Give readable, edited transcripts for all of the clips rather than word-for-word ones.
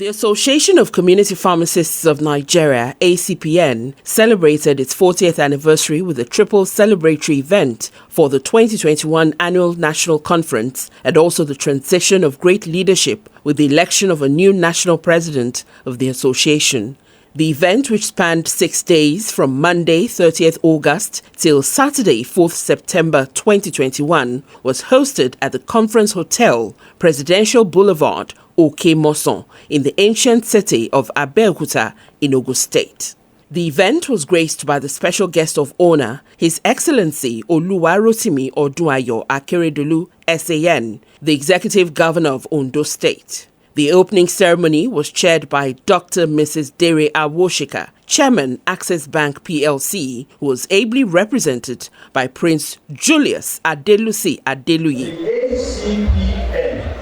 The Association of Community Pharmacists of Nigeria, Acpn, celebrated its 40th anniversary with a triple celebratory event for the 2021 Annual National Conference and also the transition of great leadership with the election of a new national president of the association. The event, which spanned 6 days from Monday, 30th August till Saturday, 4th September 2021, was hosted at the Conference Hotel, Presidential Boulevard, Oke-Moson, in the ancient city of Abeokuta in Ogun State. The event was graced by the special guest of honor, His Excellency Oluwarotimi Odunayo Akeredolu, SAN, the Executive Governor of Ondo State. The opening ceremony was chaired by Dr. Mrs. Dere Awoshika, Chairman, Access Bank PLC, who was ably represented by Prince Julius Adelusi Adeluyi. The Acpn,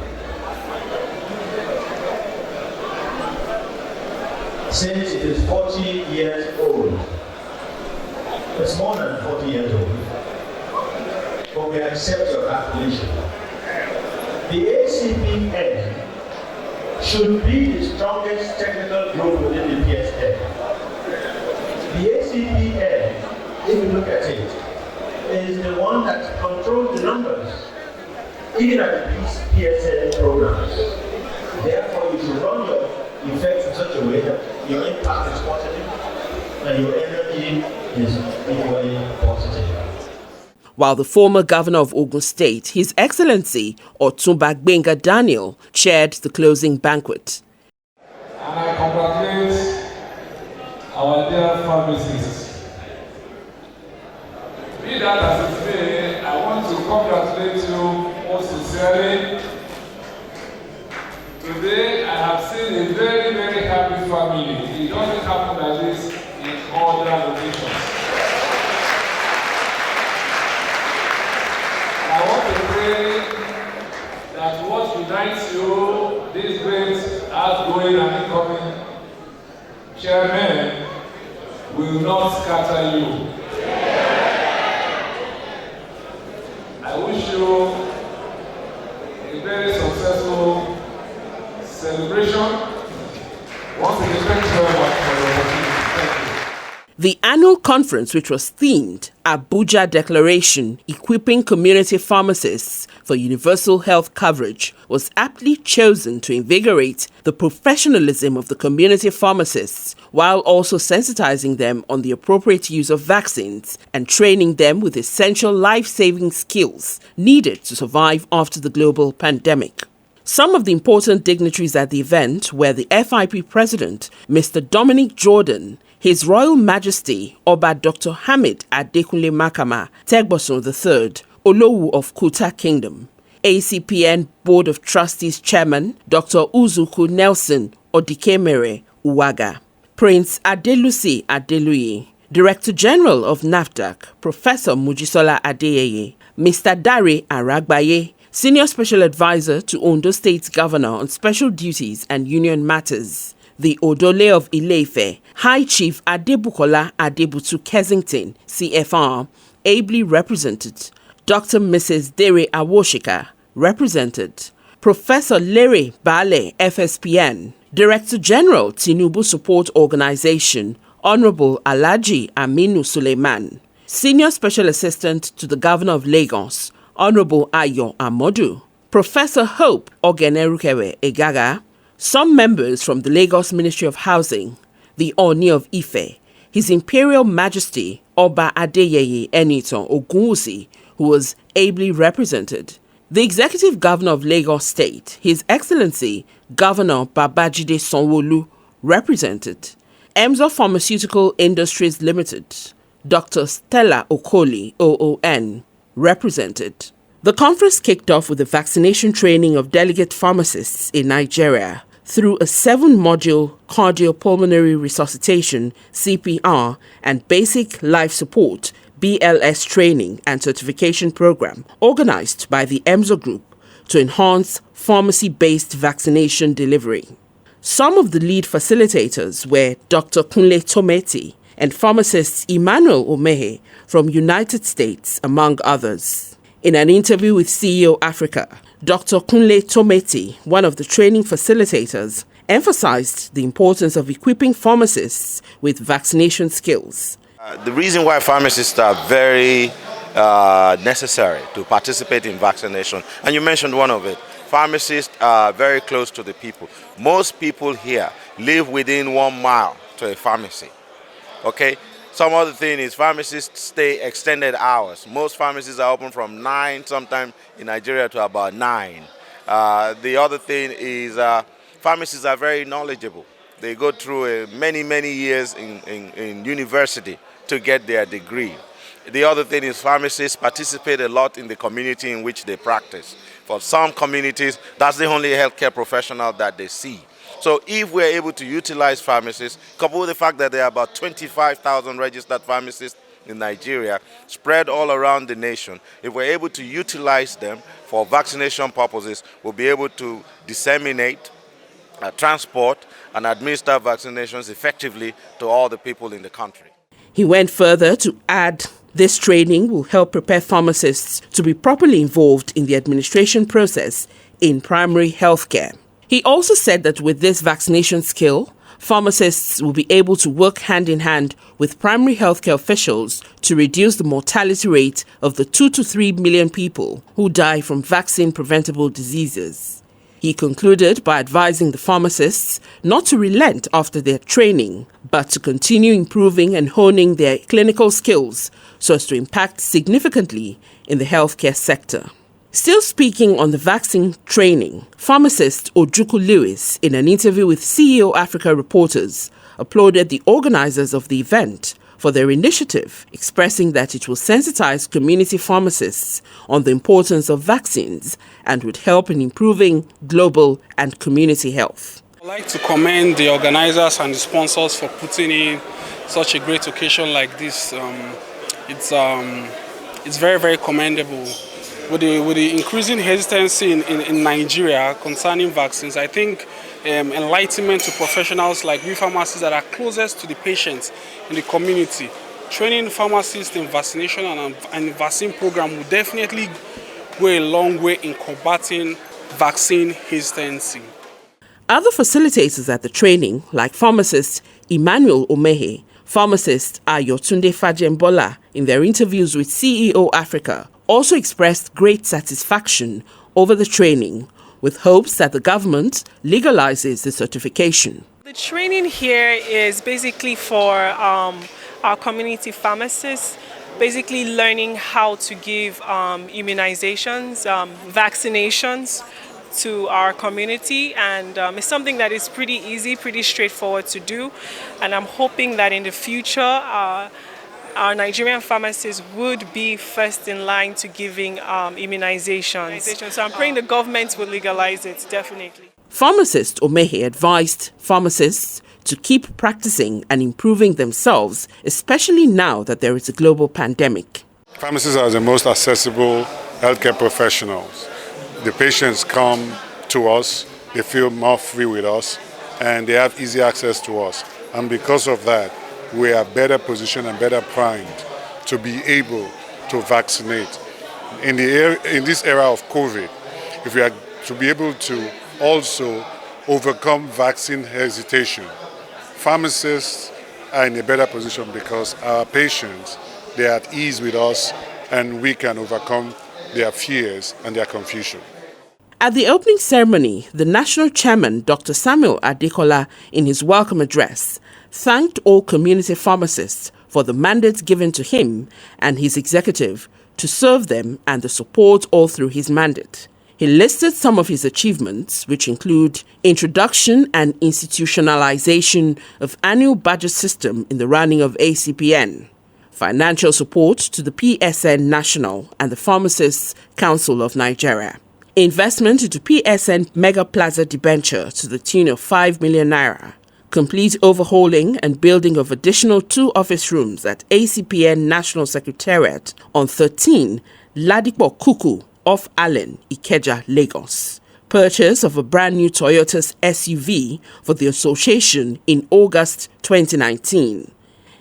since it is 40 years old, it's more than 40 years old, but we accept your calculation. The Acpn should be the strongest technical group within the PSN. The Acpn, if you look at it, is the one that controls the numbers, even at these PSN programs. Therefore, you should run your effects in such a way that your impact is positive and your energy is equally positive. While the former governor of Ogun State, His Excellency Otunba Gbenga Daniel, chaired the closing banquet. And I congratulate our dear pharmacists. Be that as it may, I want to congratulate you most sincerely. Today, I have seen a very, very happy family. It doesn't happen like this in other locations. I want to pray that what unites you, these great outgoing and incoming chairmen, will not scatter you. I wish you a very successful celebration. Once again, thank you very much for your opportunity. Thank you. The annual conference, which was themed Abuja Declaration, Equipping Community Pharmacists for Universal Health Coverage, was aptly chosen to invigorate the professionalism of the community pharmacists while also sensitizing them on the appropriate use of vaccines and training them with essential life-saving skills needed to survive after the global pandemic. Some of the important dignitaries at the event were the FIP President, Mr. Dominic Jordan, His Royal Majesty Oba Dr. Hamid Adekunle Makama Tegboson III, Olowu of Kuta Kingdom, Acpn Board of Trustees Chairman Dr. Ojwukwu Nelson Odikemere Uwaga, Prince Adelusi Adeluyi, Director General of NAFDAC, Professor Mujisola Adeyeye, Mr. Dare Aragbaye, Senior Special Advisor to Ondo State's Governor on Special Duties and Union Matters, the Odole of Ile-Ife, High Chief Adebukola Adebutu Kensington, CFR, ably represented, Dr. Mrs. Dere Awoshika, represented, Professor Lere Bale, FSPN, Director General Tinubu Support Organization, Honorable Alhaji Aminu Suleiman, Senior Special Assistant to the Governor of Lagos, Honorable Ayo Amodu, Professor Hope Ogenerukewe Egaga, some members from the Lagos Ministry of Housing, the Oni of Ife, His Imperial Majesty Oba Adeyeye Enitan Ogunwusi, who was ably represented, the Executive Governor of Lagos State, His Excellency Governor Babajide Sanwo-Olu, represented, Emzo Pharmaceutical Industries Limited, Dr. Stella Okoli, OON, represented. The conference kicked off with the vaccination training of delegate pharmacists in Nigeria through a 7-module cardiopulmonary resuscitation (CPR) and basic life support (BLS) training and certification program organized by the EMZO Group to enhance pharmacy-based vaccination delivery. Some of the lead facilitators were Dr. Kunle Tometi and pharmacist Emmanuel Omehe from United States, among others. In an interview with CEOAFRICA, Dr. Kunle Tometi, one of the training facilitators, emphasized the importance of equipping pharmacists with vaccination skills. The reason why pharmacists are very necessary to participate in vaccination, and you mentioned one of it, pharmacists are very close to the people. Most people here live within 1 mile to a pharmacy. Okay? Some other thing is pharmacists stay extended hours. Most pharmacies are open from 9, sometimes in Nigeria to about 9. The other thing is pharmacists are very knowledgeable. They go through many years in university to get their degree. The other thing is pharmacists participate a lot in the community in which they practice. For some communities, that's the only healthcare professional that they see. So if we're able to utilize pharmacists, coupled with the fact that there are about 25,000 registered pharmacists in Nigeria, spread all around the nation, if we're able to utilize them for vaccination purposes, we'll be able to disseminate, transport, and administer vaccinations effectively to all the people in the country. He went further to add this training will help prepare pharmacists to be properly involved in the administration process in primary healthcare. He also said that with this vaccination skill, pharmacists will be able to work hand in hand with primary healthcare officials to reduce the mortality rate of the 2 to 3 million people who die from vaccine-preventable diseases. He concluded by advising the pharmacists not to relent after their training, but to continue improving and honing their clinical skills so as to impact significantly in the healthcare sector. Still speaking on the vaccine training, Pharmacist Ojwukwu Lewis, in an interview with CEOAFRICA reporters, applauded the organizers of the event for their initiative, expressing that it will sensitize community pharmacists on the importance of vaccines and would help in improving global and community health. I'd like to commend the organizers and the sponsors for putting in such a great occasion like this. It's very commendable. With the increasing hesitancy in Nigeria concerning vaccines, I think enlightenment to professionals like we pharmacists that are closest to the patients in the community, training pharmacists in vaccination and vaccine program will definitely go a long way in combating vaccine hesitancy. Other facilitators at the training, like pharmacist Emmanuel Omehe, pharmacist Ayotunde Fajembola, in their interviews with CEOAFRICA, also expressed great satisfaction over the training, with hopes that the government legalizes the certification. The training here is basically for our community pharmacists, basically learning how to give immunizations, vaccinations to our community, and it's something that is pretty easy, pretty straightforward to do, and I'm hoping that in the future our Nigerian pharmacists would be first in line to giving immunizations. So I'm praying the government will legalize it, definitely. Pharmacist Omehe advised pharmacists to keep practicing and improving themselves, especially now that there is a global pandemic. Pharmacists are the most accessible healthcare professionals. The patients come to us, they feel more free with us, and they have easy access to us. And because of that, we are better positioned and better primed to be able to vaccinate. In this era of COVID, if we are to be able to also overcome vaccine hesitation, pharmacists are in a better position because our patients, they are at ease with us and we can overcome their fears and their confusion. At the opening ceremony, the national chairman, Dr. Samuel Adekola, in his welcome address, thanked all community pharmacists for the mandate given to him and his executive to serve them and the support all through his mandate. He listed some of his achievements, which include introduction and institutionalization of annual budget system in the running of Acpn, financial support to the PSN National and the Pharmacists Council of Nigeria, investment into PSN Mega Plaza debenture to the tune of 5 million naira, complete overhauling and building of additional 2 office rooms at Acpn National Secretariat on 13 Ladipo Kuku off Allen, Ikeja, Lagos. Purchase of a brand new Toyota's SUV for the association in August 2019.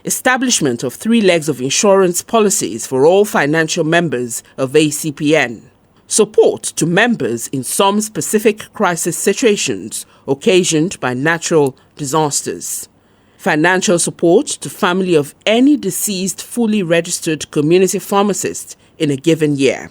Establishment of 3 legs of insurance policies for all financial members of Acpn. support to members in some specific crisis situations occasioned by natural disasters, financial support to family of any deceased fully registered community pharmacist in a given year,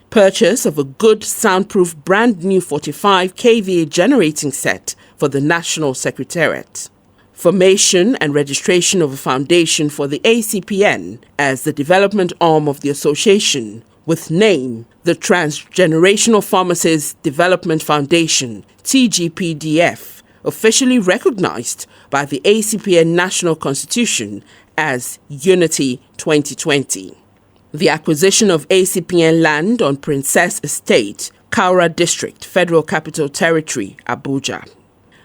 purchase of a good soundproof brand new 45 kVA generating set for the National Secretariat, formation and registration of a foundation for the Acpn as the development arm of the association, with name the Transgenerational Pharmacies Development Foundation, TGPDF, officially recognized by the Acpn National Constitution as Unity 2020. The acquisition of Acpn land on Princess Estate, Kaura District, Federal Capital Territory, Abuja.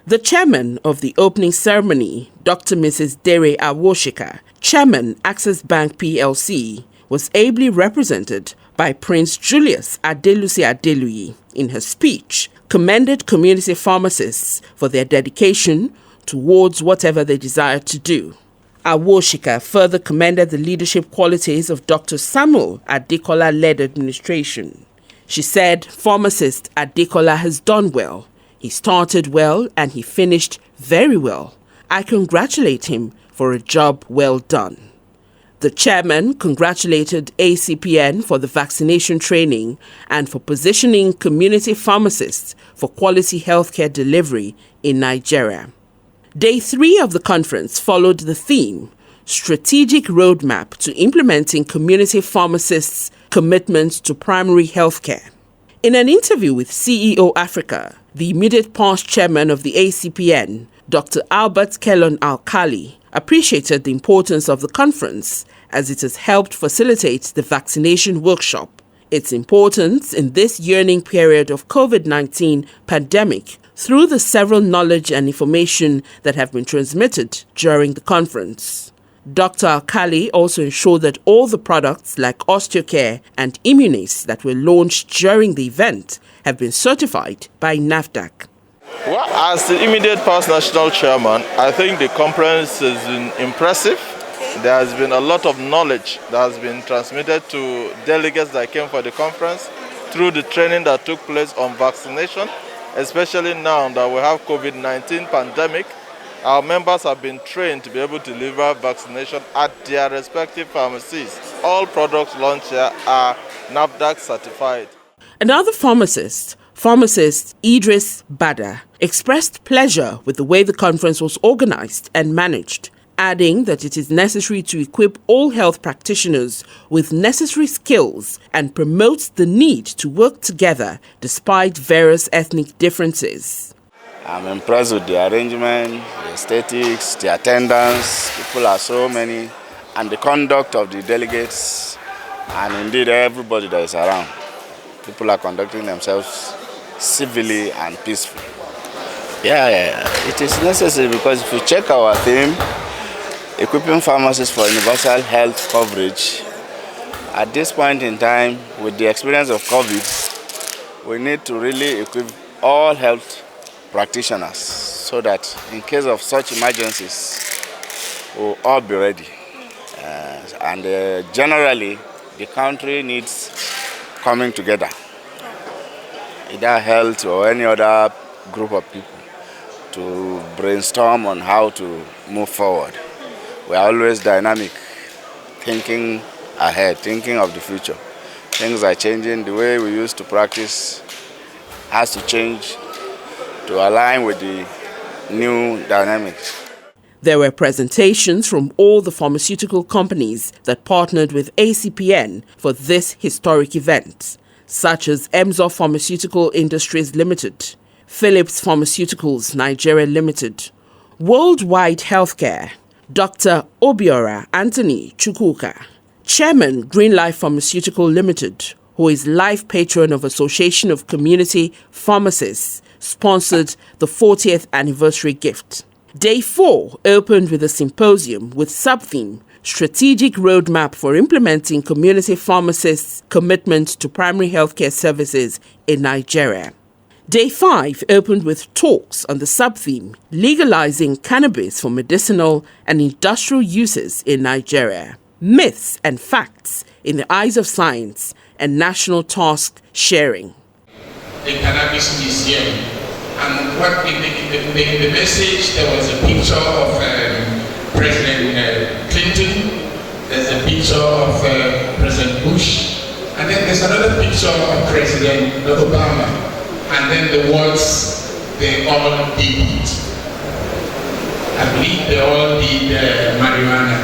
The chairman of the opening ceremony, Dr. Mrs. Dere Awoshika, Chairman, Access Bank PLC, was ably represented by Prince Julius Adelusi Adeluyi. In her speech, commended community pharmacists for their dedication towards whatever they desire to do. Awoshika further commended the leadership qualities of Dr. Samuel Adekola-led administration. She said, "Pharmacist Adekola has done well. He started well and he finished very well. I congratulate him for a job well done." The chairman congratulated Acpn for the vaccination training and for positioning community pharmacists for quality healthcare delivery in Nigeria. Day 3 of the conference followed the theme, Strategic Roadmap to Implementing Community Pharmacists' Commitment to Primary Healthcare. In an interview with CEOAFRICA, the immediate past chairman of the Acpn, Dr. Albert Kellon Alkali, appreciated the importance of the conference as it has helped facilitate the vaccination workshop. Its importance in this yearning period of COVID-19 pandemic through the several knowledge and information that have been transmitted during the conference. Dr. Alkali also ensured that all the products like Osteocare and Immunis that were launched during the event have been certified by NAFDAC. Well, as the immediate past national chairman, I think the conference has been impressive. There has been a lot of knowledge that has been transmitted to delegates that came for the conference through the training that took place on vaccination, especially now that we have COVID-19 pandemic. Our members have been trained to be able to deliver vaccination at their respective pharmacies. All products launched here are NAFDAC certified. Another pharmacist Idris Bada, expressed pleasure with the way the conference was organized and managed, adding that it is necessary to equip all health practitioners with necessary skills and promotes the need to work together despite various ethnic differences. I'm impressed with the arrangement, the aesthetics, the attendance. People are so many, and the conduct of the delegates, and indeed everybody that is around. People are conducting themselves civilly and peacefully. Yeah, it is necessary because if you check our theme, equipping pharmacists for universal health coverage, at this point in time, with the experience of COVID, we need to really equip all health practitioners so that in case of such emergencies, we'll all be ready. Generally, the country needs coming together, either health or any other group of people, to brainstorm on how to move forward. We are always dynamic, thinking ahead, thinking of the future. Things are changing. The way we used to practice has to change to align with the new dynamics. There were presentations from all the pharmaceutical companies that partnered with Acpn for this historic event, such as Emzor Pharmaceutical Industries Limited, Philips Pharmaceuticals Nigeria Limited, Worldwide Healthcare, Dr. Obiora Anthony Chukwuka, Chairman Green Life Pharmaceutical Limited, who is life patron of Association of Community Pharmacists, sponsored the 40th anniversary gift. Day 4 opened with a symposium with sub-theme Strategic Roadmap for Implementing Community Pharmacists' Commitment to Primary Healthcare Services in Nigeria. Day 5 opened with talks on the sub-theme Legalizing Cannabis for Medicinal and Industrial Uses in Nigeria, Myths and Facts in the eyes of science and national task sharing. The cannabis museum, and what the message, there was a picture of President Clinton, there's a picture of President Bush, and then there's another picture of President Obama, and then the words, they all did it. I believe they all did marijuana.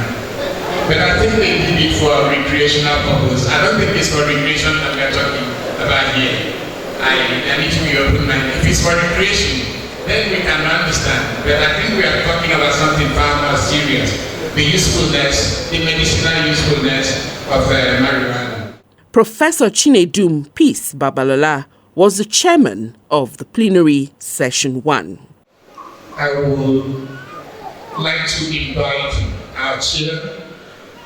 But I think they did it for recreational purpose. I don't think it's for recreation that we're talking about here. I need to be open-minded. If it's for recreation, then we can understand. But I think we are talking about something far more serious. The usefulness, the medicinal usefulness of marijuana. Professor Chinedum Peace Babalola was the chairman of the plenary session 1. I would like to invite our chair,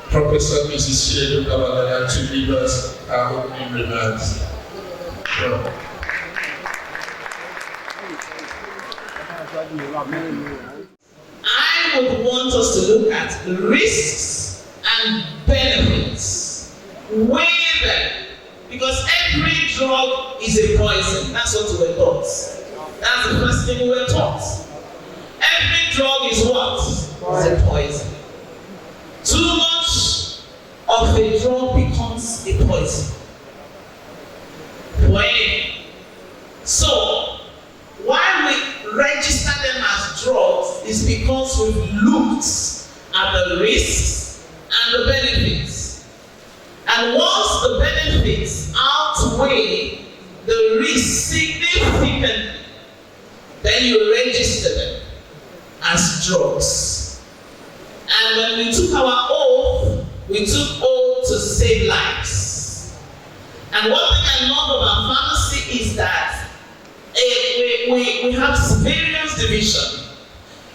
Professor Mrs. Chinedum Babalola, to give us our opening remarks. I would want us to look at risks and benefits. Weigh them. Because every drug is a poison. That's what we were taught. That's the first thing we were taught. Every drug is what? Is a poison. Too much of a drug becomes a poison. So, why we register them as drugs is because we've looked at the risks and the benefits. And once the benefits outweigh the risks significantly, then you register them as drugs. And when we took our oath, we took oath to save lives. And one thing I love about pharmacy is that we have various divisions.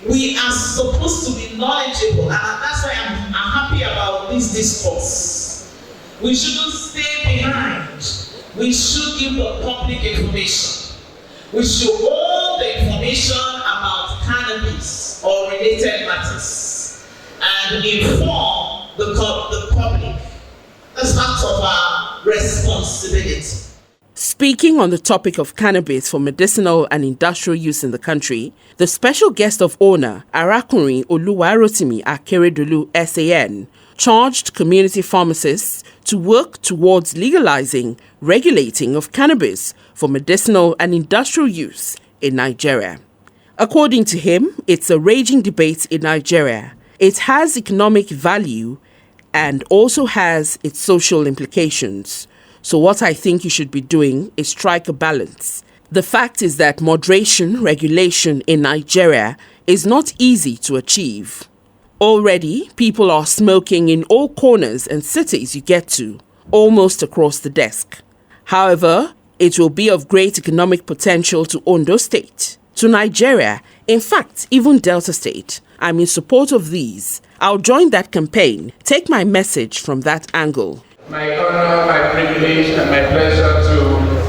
We are supposed to be knowledgeable, and that's why I'm happy about this discourse. We shouldn't stay behind. We should give the public information. We should own the information about cannabis or related matters and inform the public. That's part of our responsibility. Speaking on the topic of cannabis for medicinal and industrial use in the country, the special guest of honor, Arakunrin Oluwarotimi Akeredolu SAN, charged community pharmacists to work towards legalizing, regulating of cannabis for medicinal and industrial use in Nigeria. According to him, it's a raging debate in Nigeria. It has economic value and also has its social implications. So what I think you should be doing is strike a balance. The fact is that moderation regulation in Nigeria is not easy to achieve. Already, people are smoking in all corners and cities you get to, almost across the desk. However, it will be of great economic potential to Ondo State, to Nigeria, in fact, even Delta State. I'm in support of these. I'll join that campaign, take my message from that angle. My honor, my privilege, and my pleasure to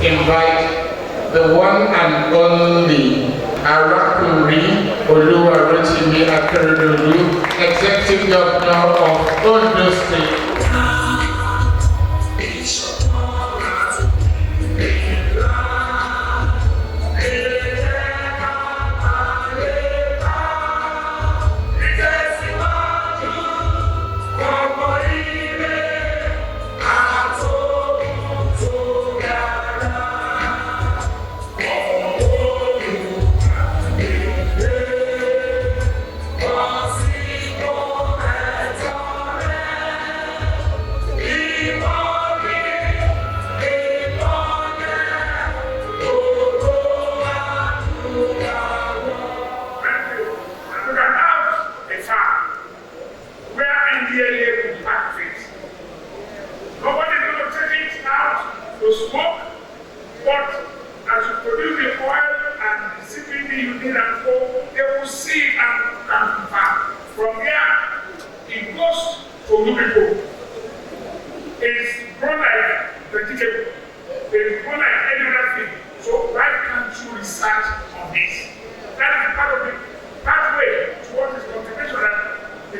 invite the one and only Arakunrin Oluwarotimi Akeredolu, Executive Governor of Ondo State.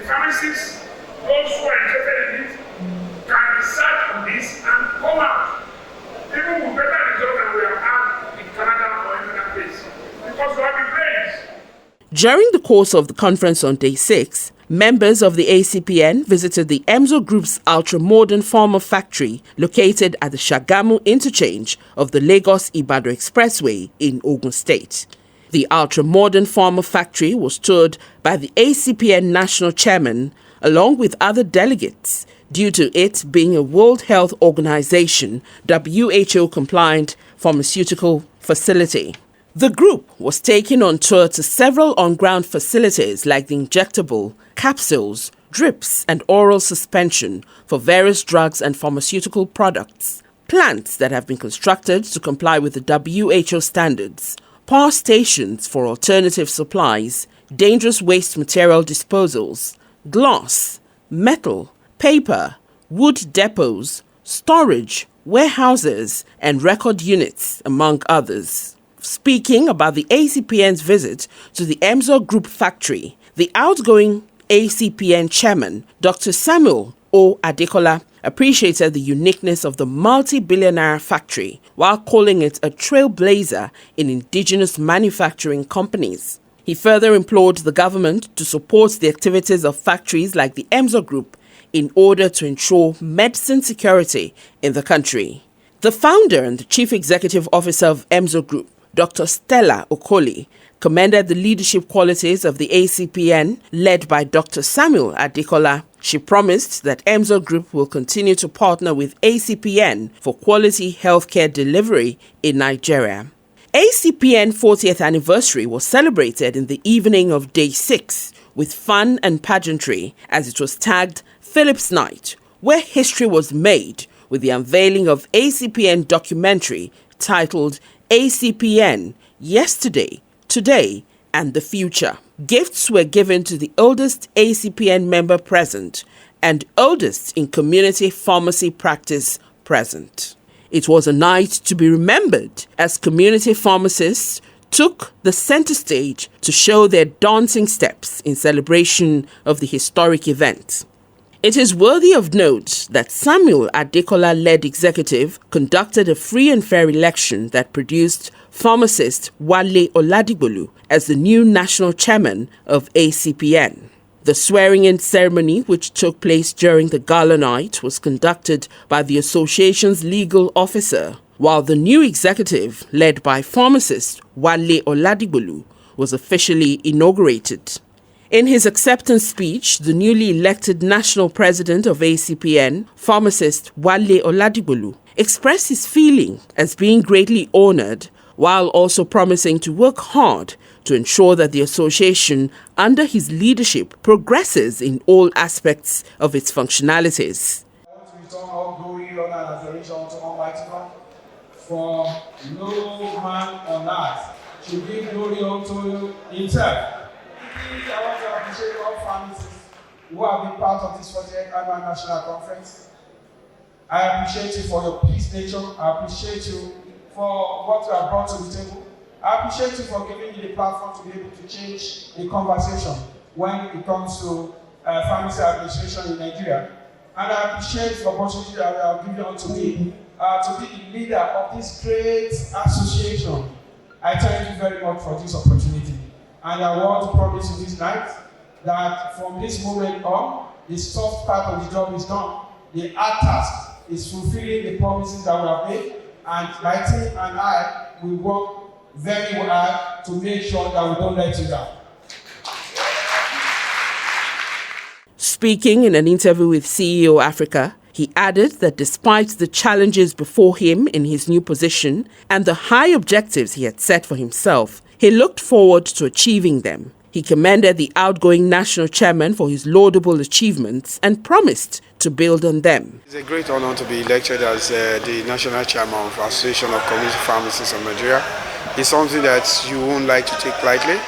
Pharmacists, those who are interested in it, can research During the course of the conference on day 6, members of the Acpn visited the Emzo Group's ultra-modern pharma factory located at the Shagamu interchange of the Lagos-Ibadan Expressway in Ogun State. The ultra-modern pharma factory was toured by the Acpn national chairman along with other delegates due to it being a World Health Organization WHO-compliant pharmaceutical facility. The group was taken on tour to several on-ground facilities like the injectable, capsules, drips and oral suspension for various drugs and pharmaceutical products, plants that have been constructed to comply with the WHO standards, power stations for alternative supplies, dangerous waste material disposals, glass, metal, paper, wood depots, storage, warehouses and record units, among others. Speaking about the Acpn's visit to the Emzo Group factory, the outgoing Acpn chairman, Dr. Samuel O. Adekola, appreciated the uniqueness of the multi-billionaire factory while calling it a trailblazer in indigenous manufacturing companies. He further implored the government to support the activities of factories like the Emzo Group in order to ensure medicine security in the country. The founder and the chief executive officer of Emzo Group, Dr. Stella Okoli, commended the leadership qualities of the Acpn led by Dr. Samuel Adekola. She promised that Emzo Group will continue to partner with Acpn for quality healthcare delivery in Nigeria. Acpn 40th anniversary was celebrated in the evening of day 6 with fun and pageantry as it was tagged Phillips Night, where history was made with the unveiling of Acpn documentary titled Acpn, Yesterday, Today and the Future. Gifts were given to the oldest Acpn member present and oldest in community pharmacy practice present. It was a night to be remembered as community pharmacists took the center stage to show their dancing steps in celebration of the historic event. It is worthy of note that Samuel Adekola-led executive conducted a free and fair election that produced pharmacist Wale Oladigbolu as the new national chairman of Acpn. The swearing-in ceremony, which took place during the gala night, was conducted by the association's legal officer, while the new executive, led by pharmacist Wale Oladigbolu, was officially inaugurated. In his acceptance speech, the newly elected national president of Acpn, pharmacist Wale Oladigbolu, expressed his feeling as being greatly honored, while also promising to work hard to ensure that the association, under his leadership, progresses in all aspects of its functionalities. I want to return all glory, honor, and adoration to Almighty God, for no man on earth should give glory unto himself. I want to appreciate all pharmacists who have been part of this 40th Annual National Conference. I appreciate you for your peace nature. I appreciate you for what you have brought to the table. I appreciate you for giving me the platform to be able to change the conversation when it comes to pharmacy administration in Nigeria. And I appreciate the opportunity that you have given unto me to be the leader of this great association. I thank you very much for this opportunity. And I want to promise you this night that from this moment on, the soft part of the job is done. The hard task is fulfilling the promises that we have made, and my team and I will work very hard to make sure that we don't let you down. Speaking in an interview with CEOAFRICA, he added that despite the challenges before him in his new position and the high objectives he had set for himself, he looked forward to achieving them. He commended the outgoing national chairman for his laudable achievements and promised to build on them. It's a great honor to be elected as the national chairman of the Association of Community Pharmacists of Nigeria. It's something that you won't like to take lightly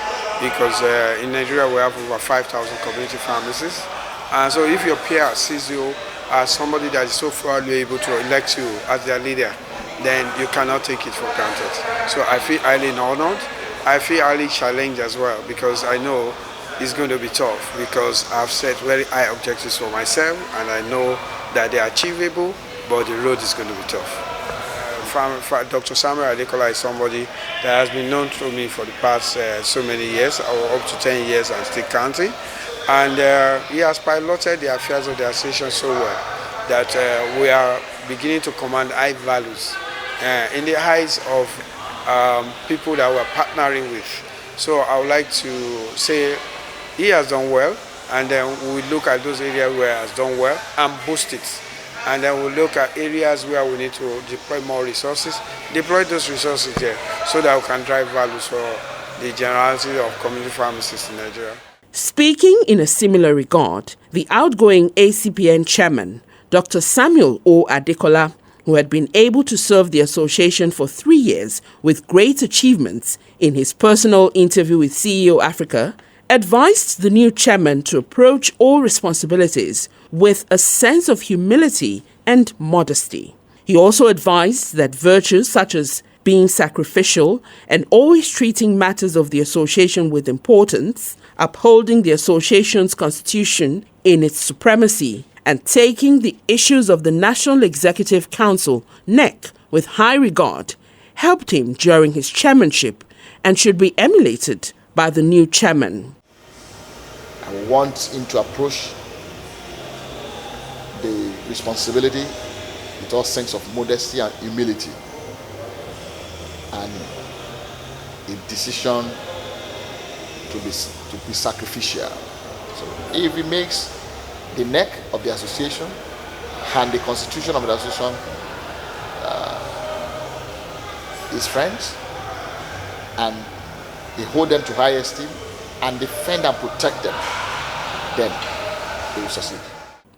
because in Nigeria we have over 5,000 community pharmacists. And so if your peer sees you as somebody that is so proudly able to elect you as their leader, then you cannot take it for granted. So I feel highly honored. I feel highly challenged as well because I know it's going to be tough because I've set very high objectives for myself and I know that they are achievable, but the road is going to be tough. Dr. Samuel Adekola is somebody that has been known to me for the past so many years, or up to 10 years and still counting. And he has piloted the affairs of the association so well that we are beginning to command high values in the eyes of people that we're partnering with. So I would like to say he has done well, and then we look at those areas where he has done well and boost it. And then we'll look at areas where we need to deploy more resources, deploy those resources there so that we can drive values for the generality of community pharmacists in Nigeria. Speaking in a similar regard, the outgoing Acpn chairman, Dr. Samuel O. Adekola, who had been able to serve the association for 3 years with great achievements, in his personal interview with CEOAFRICA, advised the new chairman to approach all responsibilities with a sense of humility and modesty. He also advised that virtues such as being sacrificial and always treating matters of the association with importance, upholding the association's constitution in its supremacy, and taking the issues of the National Executive Council, NEC, with high regard, helped him during his chairmanship and should be emulated by the new chairman. I want him to approach the responsibility with all sense of modesty and humility, and a decision to be sacrificial. So if he makes the neck of the association and the constitution of the association his friends, and they hold them to high esteem and defend and protect them, then they will succeed.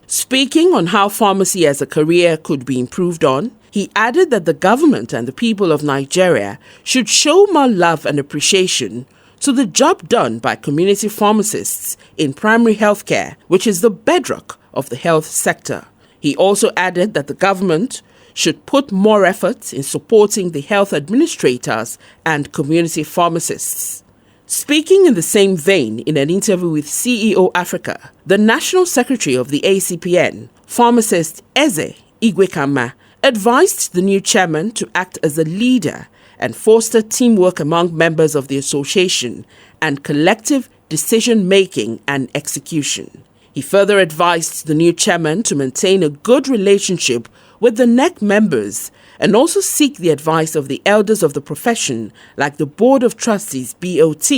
Speaking on how pharmacy as a career could be improved on, he added that the government and the people of Nigeria should show more love and appreciation to the job done by community pharmacists in primary healthcare, which is the bedrock of the health sector. He also added that the government should put more effort in supporting the health administrators and community pharmacists. Speaking in the same vein in an interview with CEOAFRICA, the National Secretary of the Acpn, Pharmacist Eze Igwekama, advised the new chairman to act as a leader and foster teamwork among members of the association and collective decision-making and execution. He further advised the new chairman to maintain a good relationship with the NEC members and also seek the advice of the elders of the profession like the Board of Trustees BOT,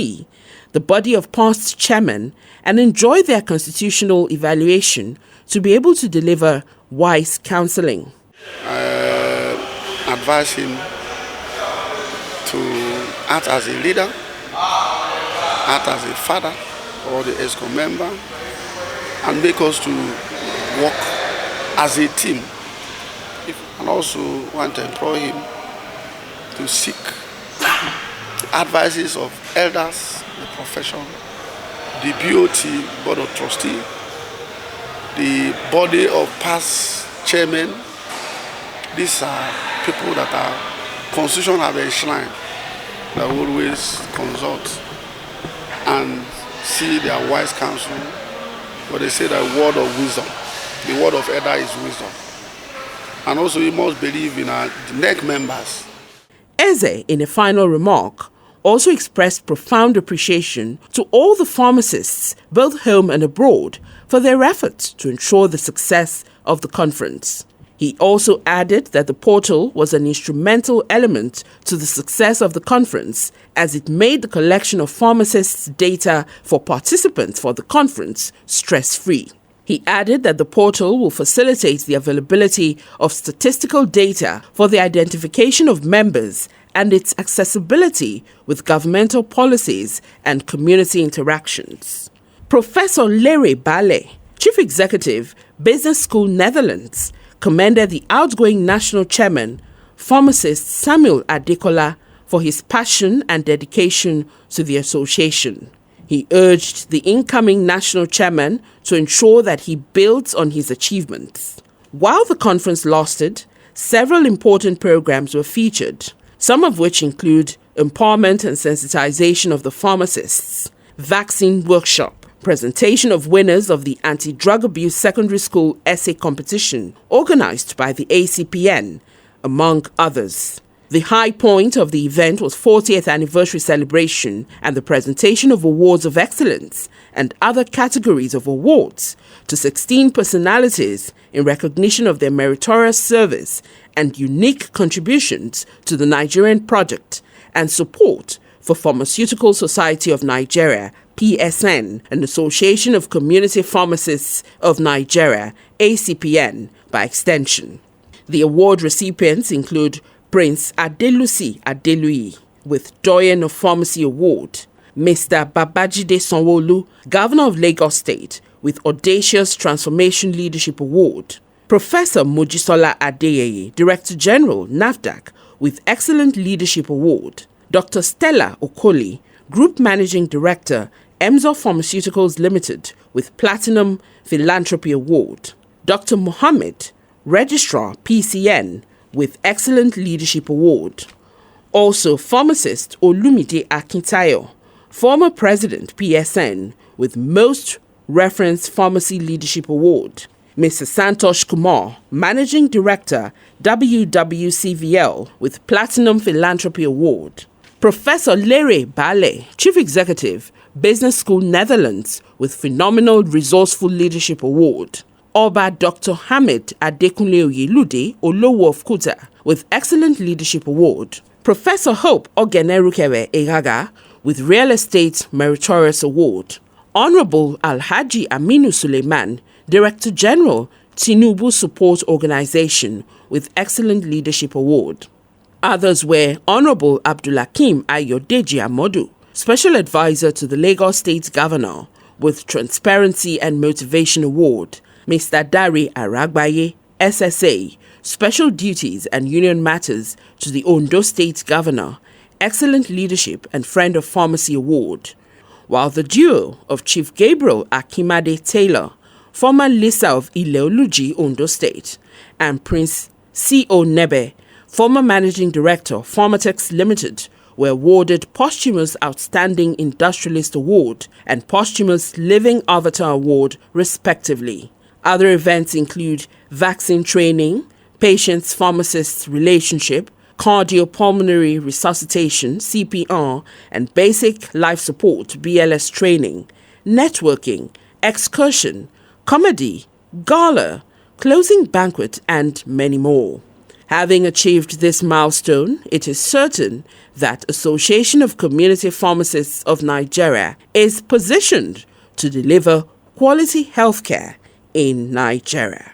the body of past chairmen, and enjoy their constitutional evaluation to be able to deliver wise counseling. I advise him to act as a leader, act as a father or the ESCO member, and make us to work as a team. And also want to employ him to seek the advices of elders, the profession, the BOT, Board of Trustees, the body of past chairmen. These are people that our constitution have enshrined, that always consult and see their wise counsel. But they say the word of wisdom, the word of elder is wisdom. And also we must believe in the NEC members. Eze, in a final remark, also expressed profound appreciation to all the pharmacists, both home and abroad, for their efforts to ensure the success of the conference. He also added that the portal was an instrumental element to the success of the conference as it made the collection of pharmacists' data for participants for the conference stress-free. He added that the portal will facilitate the availability of statistical data for the identification of members and its accessibility with governmental policies and community interactions. Professor Larry Bale, Chief Executive, Business School Netherlands, commended the outgoing national chairman, Pharmacist Samuel Adekola, for his passion and dedication to the association. He urged the incoming national chairman to ensure that he builds on his achievements. While the conference lasted, several important programs were featured, some of which include empowerment and sensitization of the pharmacists, vaccine workshop, presentation of winners of the Anti-Drug Abuse Secondary School Essay Competition organized by the Acpn, among others. The high point of the event was 40th anniversary celebration and the presentation of awards of excellence and other categories of awards to 16 personalities in recognition of their meritorious service and unique contributions to the Nigerian project and support for Pharmaceutical Society of Nigeria, PSN, and Association of Community Pharmacists of Nigeria, ACPN, by extension. The award recipients include Prince Adelusi Adeluyi with Doyen of Pharmacy Award, Mr. Babajide Sanwo-Olu, Governor of Lagos State, with Audacious Transformation Leadership Award, Professor Mojisola Adeyeye, Director General, NAFDAC, with Excellent Leadership Award, Dr. Stella Okoli, Group Managing Director, Emzor Pharmaceuticals Limited, with Platinum Philanthropy Award, Dr. Mohammed, Registrar, PCN, with Excellent Leadership Award. Also, Pharmacist Olumide Akintayo, former President, PSN, with Most Reference Pharmacy Leadership Award. Mr. Santosh Kumar, Managing Director, WWCVL, with Platinum Philanthropy Award. Professor Lere Bale, Chief Executive, Business School Netherlands, with Phenomenal Resourceful Leadership Award. Oba Dr. Hamid Adekunle Oyelude Olowo of Kuta, with Excellent Leadership Award. Professor Hope Ogenerukewe Egaga, with Real Estate Meritorious Award. Honorable Alhaji Aminu Suleiman, Director General, Tinubu Support Organization, with Excellent Leadership Award. Others were Honorable Abdulakim Ayodeji Amodu, Special Advisor to the Lagos State Governor, with Transparency and Motivation Award, Mr. Dari Aragbaye, SSA, Special Duties and Union Matters to the Ondo State Governor, Excellent Leadership and Friend of Pharmacy Award, while the duo of Chief Gabriel Akimade Taylor, former Lisa of Ileoluji, Ondo State, and Prince C.O. Nebe, former Managing Director, Pharmatex Limited, were awarded Posthumous Outstanding Industrialist Award and Posthumous Living Avatar Award, respectively. Other events include vaccine training, patients-pharmacists relationship, cardiopulmonary resuscitation, CPR, and basic life support, BLS training, networking, excursion, comedy, gala, closing banquet, and many more. Having achieved this milestone, it is certain that Association of Community Pharmacists of Nigeria is positioned to deliver quality healthcare in Nigeria.